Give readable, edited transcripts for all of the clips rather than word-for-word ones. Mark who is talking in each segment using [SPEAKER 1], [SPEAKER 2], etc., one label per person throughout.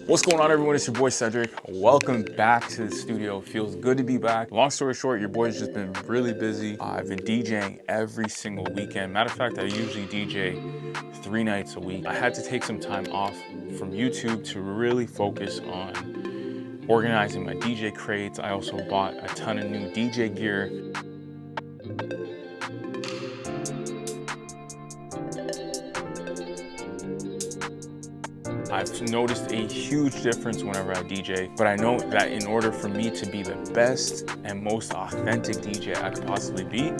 [SPEAKER 1] What's going on, everyone? It's your boy Cedric. Welcome back to the studio. Feels good to be back. Long story short, your boy's just been really busy. I've been DJing every single weekend. Matter of fact, I usually DJ 3 nights a week. I had to take some time off from YouTube to really focus on organizing my DJ crates. I also bought a ton of new DJ gear. I've noticed a huge difference whenever I DJ, but I know that in order for me to be the best and most authentic DJ I could possibly be,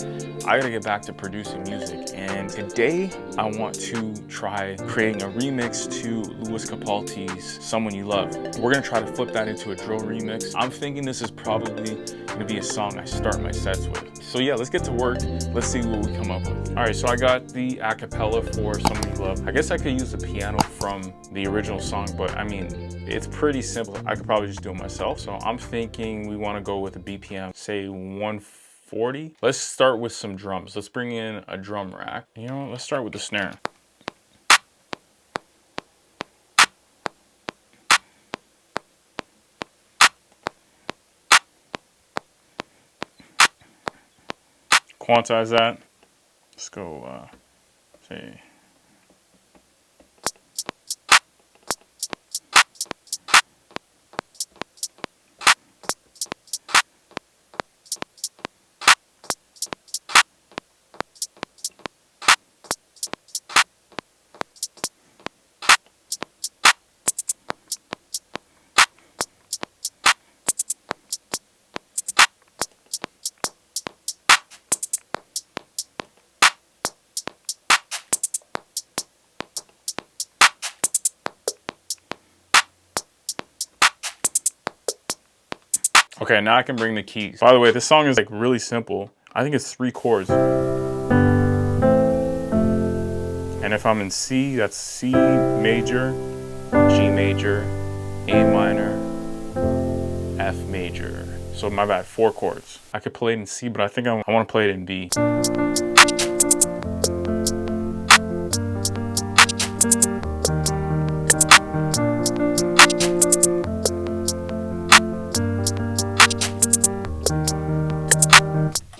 [SPEAKER 1] I gotta get back to producing music. And today, I want to try creating a remix to Lewis Capaldi's Someone You Love. We're gonna try to flip that into a drill remix. I'm thinking this is probably gonna be a song I start my sets with. So yeah, let's get to work. Let's see what we come up with. All right, so I got the acapella for Someone You Love. I guess I could use the piano from the original song, but I mean, it's pretty simple. I could probably just do it myself. So I'm thinking we wanna go with a BPM, say 140. Let's start with some drums. Let's bring in a drum rack. You know, let's start with the snare. Quantize that. Let's go, say. Okay, now I can bring the keys. By the way, this song is like really simple. I think it's 3 chords. And if I'm in C, that's C major, G major, A minor, F major. So my bad, 4 chords. I could play it in C, but I think I want to play it in B.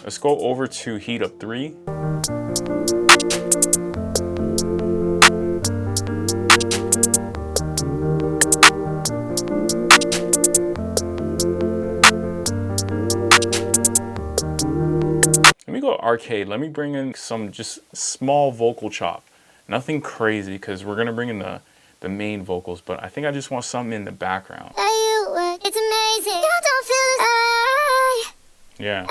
[SPEAKER 1] Let's go over to heat up 3. Let me go arcade. Let me bring in some just small vocal chop. Nothing crazy, because we're gonna bring in the main vocals, but I think I just want something in the background.
[SPEAKER 2] It's amazing. You don't feel this.
[SPEAKER 1] Yeah.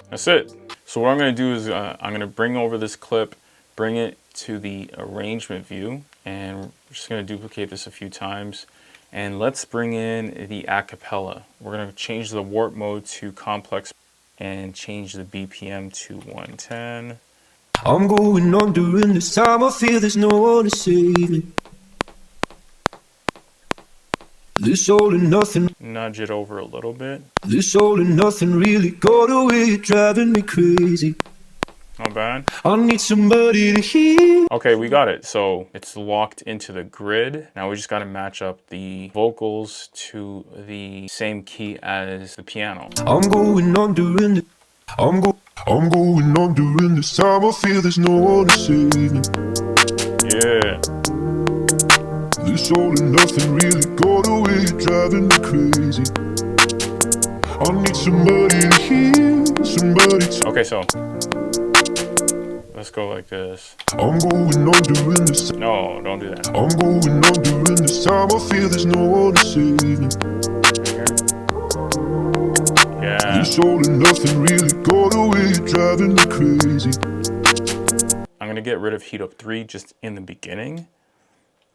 [SPEAKER 1] That's it. So what I'm gonna do is I'm gonna bring over this clip, bring it to the arrangement view, and we're just gonna duplicate this a few times. And let's bring in the acapella. We're gonna change the warp mode to complex and change the BPM to 110.
[SPEAKER 3] I'm going on during this time. I feel there's no one to save me. This all and nothing.
[SPEAKER 1] Nudge it over a little bit.
[SPEAKER 3] This all and nothing really got away, driving me crazy.
[SPEAKER 1] Not bad.
[SPEAKER 3] I need somebody to hear.
[SPEAKER 1] Okay, we got it. So it's locked into the grid. Now we just got to match up the vocals to the same key as the piano.
[SPEAKER 3] I'm going on during the. I'm going on during this time. I feel there's no one to save me.
[SPEAKER 1] Yeah.
[SPEAKER 3] This all and nothing really got away, driving me crazy. I need somebody to hear, somebody to.
[SPEAKER 1] Okay, so let's go like this.
[SPEAKER 3] I'm going on during this.
[SPEAKER 1] No, don't do that.
[SPEAKER 3] I'm going on during this time. I feel there's no one to save me.
[SPEAKER 1] Yeah.
[SPEAKER 3] This all and nothing really got away, driving me crazy.
[SPEAKER 1] I'm gonna get rid of heat up 3 just in the beginning,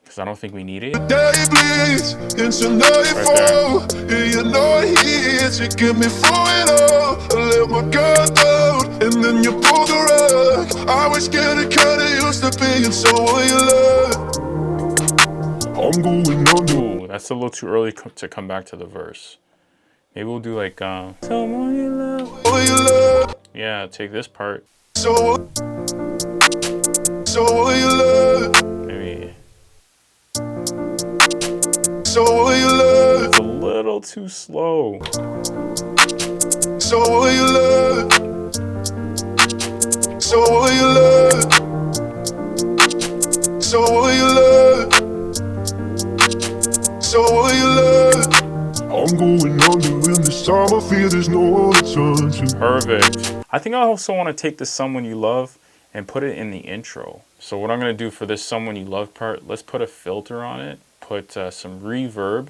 [SPEAKER 1] because I don't think we need it.
[SPEAKER 3] Day bleeds into nightfall, and you know here to get me through it all. I let my guard down, and then you pulled the rug. I was getting kinda used to being someone you love. I'm going on.
[SPEAKER 1] Ooh, that's a little too early to come back to the verse. Maybe we'll do like someone you love.
[SPEAKER 3] Oh, you love.
[SPEAKER 1] Yeah, take this part.
[SPEAKER 3] So So will you love?
[SPEAKER 1] Maybe.
[SPEAKER 3] So will you love?
[SPEAKER 1] It's a little too slow.
[SPEAKER 3] So will you love? So will you love? So will you love? So will you love? I'm going under in this time. I feel there's no one to turn to.
[SPEAKER 1] Perfect. I think I also want to take this Someone You Love and put it in the intro. So what I'm going to do for this Someone You Love part, let's put a filter on it. Put some reverb.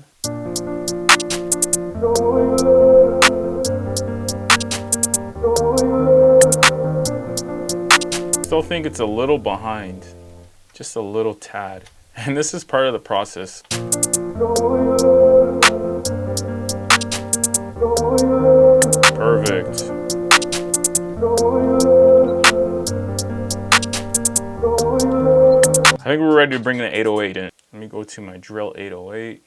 [SPEAKER 1] Still think it's a little behind. Just a little tad. And this is part of the process. Perfect. I think we're ready to bring the 808 in. Let me go to my drill 808.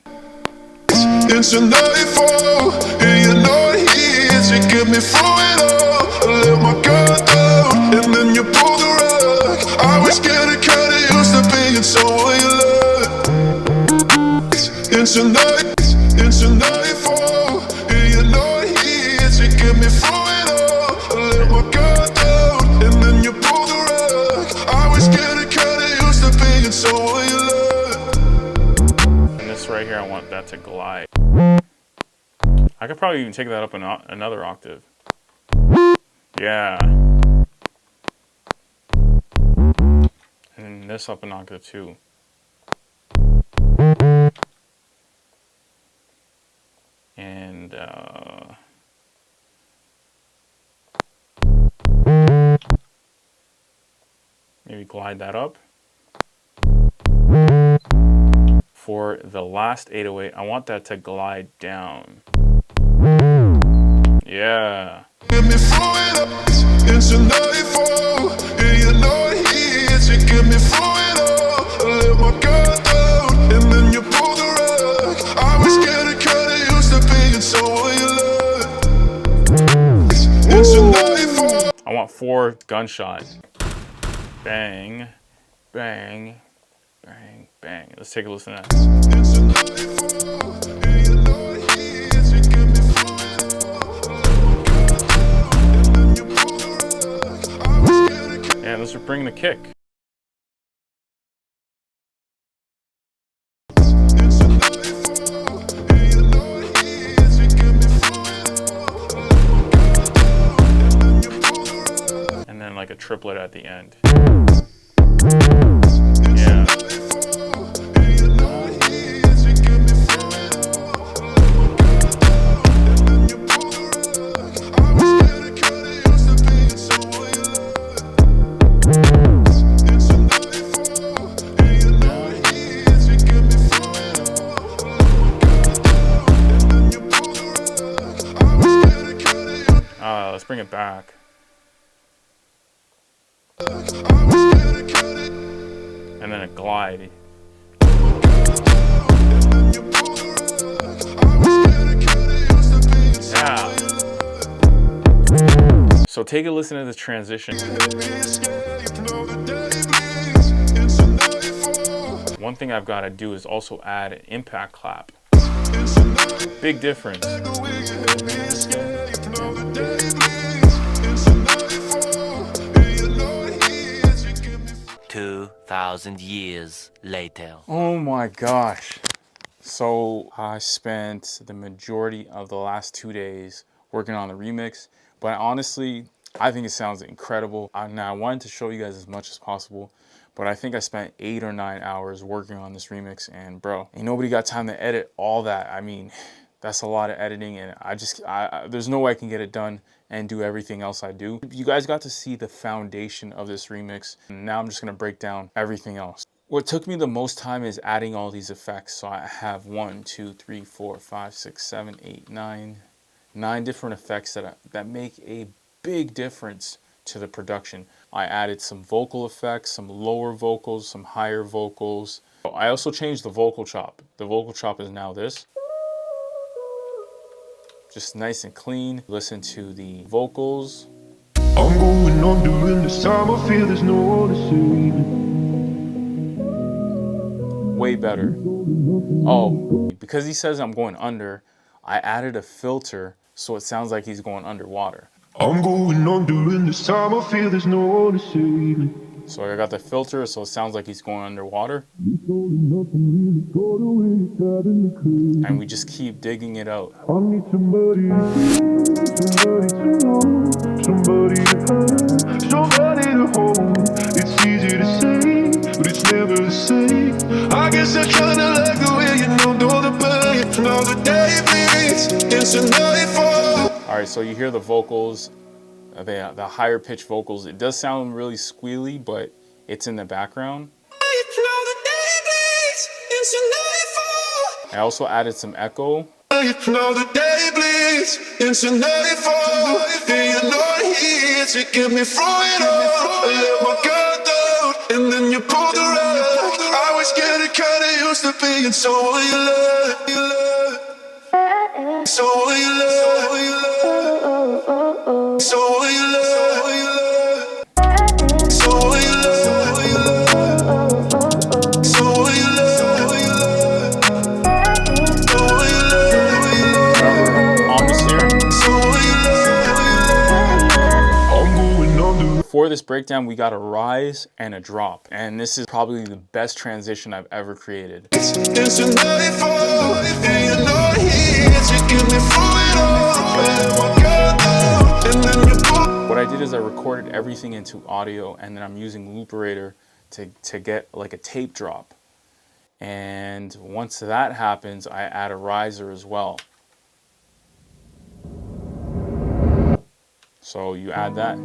[SPEAKER 3] It's a nightfall, and you're not here to get me through it all. I let my guard down, and then you pulled the rug. I was getting kinda used to being someone you love. It's a nightfall, and you're not here to get me through it all. I let my guard down, and then you pulled the rug. I was getting kinda used to being someone you love.
[SPEAKER 1] And this right here, I want that to glide. I could probably even take that up another octave. Yeah. And this up an octave too. And maybe glide that up. For the last 808, I want that to glide down. Yeah.
[SPEAKER 3] Get me through it all. It's a nightfall, and you're not here to get me through it all. I let my guard down, and then you pulled the rug. I was getting kinda used to being someone you love. It's a nightfall.
[SPEAKER 1] I want 4 gunshots. Bang, bang, bang, bang. Let's take a listen to that.
[SPEAKER 3] It's a nightfall, and you're not here to get me through it all.
[SPEAKER 1] And let's bring the kick. And then like a triplet at the end. Yeah. Let's bring it back. And then a glide. Yeah. So take a listen to this transition. One thing I've got to do is also add an impact clap. Big difference.
[SPEAKER 4] 2,000 years later.
[SPEAKER 1] Oh my gosh. So I spent the majority of the last 2 days working on the remix, but honestly, I think it sounds incredible. Now I wanted to show you guys as much as possible, but I think I spent 8 or 9 hours working on this remix, and bro, ain't nobody got time to edit all that. I mean, that's a lot of editing, and there's no way I can get it done and do everything else I do. You guys got to see the foundation of this remix, and now I'm just gonna break down everything else. What took me the most time is adding all these effects. So I have 1, 2, 3, 4, 5, 6, 7, 8, 9 different effects that make a big difference to the production. I added some vocal effects, some lower vocals, some higher vocals. I also changed the vocal chop. The vocal chop is now this. Just nice and clean. Listen to the vocals.
[SPEAKER 3] I'm going on during this time. I feel there's no one to save me.
[SPEAKER 1] way better. Oh, because he says I'm going under, I added a filter so it sounds like he's going underwater.
[SPEAKER 3] I'm going under in this time. I feel there's no one to save me.
[SPEAKER 1] So I got the filter so it sounds like he's going underwater. And we just keep digging it out.
[SPEAKER 3] I need somebody to know, somebody to have, somebody to hold. It's easy to say, but it's never the same. I guess I kinda like the way you know the pain. Now the day bleeds into nightfall.
[SPEAKER 1] All right, so you hear the vocals, the higher pitched vocals. It does sound really squealy, but it's in the background. I also added some echo.
[SPEAKER 3] Now the day bleeds into nightfall. And you're not here to get me through it all. I let my guard down, and then you pulled the rug. I was getting kinda used to being someone you love, someone you love, someone you love, someone you love, someone you love, someone you love.
[SPEAKER 1] For this breakdown, we got a rise and a drop, and this is probably the best transition I've ever created. What I did is I recorded everything into audio, and then I'm using Looperator to get like a tape drop. And once that happens, I add a riser as well. So you add that.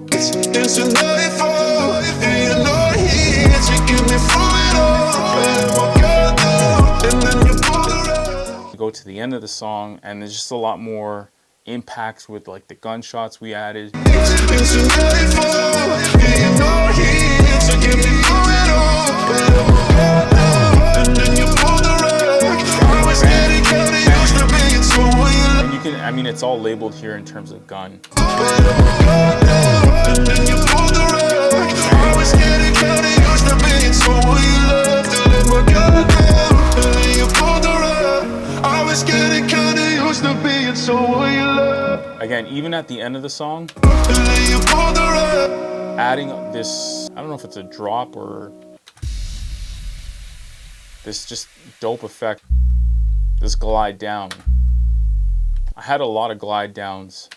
[SPEAKER 1] You go to the end of the song, and there's just a lot more impacts with like the gunshots we added. And you can, I mean, it's all labeled here in terms of gun. Again, even at the end of the song, adding this, I don't know if it's a drop or this just dope effect, this glide down. I had a lot of glide downs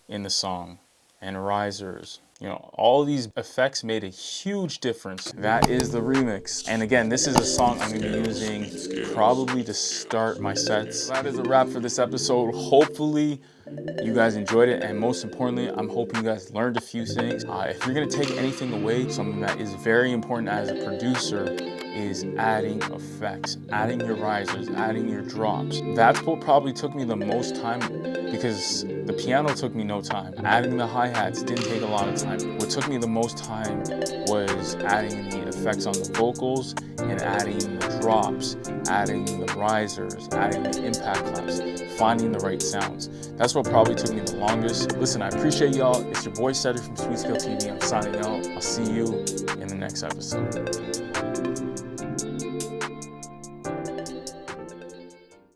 [SPEAKER 1] in the song and risers. You know, all these effects made a huge difference. That is the remix. And again, this is a song I'm gonna be using probably to start my sets. That is a wrap for this episode. Hopefully you guys enjoyed it, and most importantly, I'm hoping you guys learned a few things. If you're gonna take anything away, something that is very important as a producer is adding effects, adding your risers, adding your drops. That's what probably took me the most time, because the piano took me no time. Adding the hi-hats didn't take a lot of time. What took me the most time was adding the effects on the vocals and adding the drops, adding the risers, adding the impact claps, finding the right sounds. That's what probably took me the longest. Listen, I appreciate y'all. It's your boy Cedric from Sweet Scale TV. I'm signing out. I'll see you in the next episode.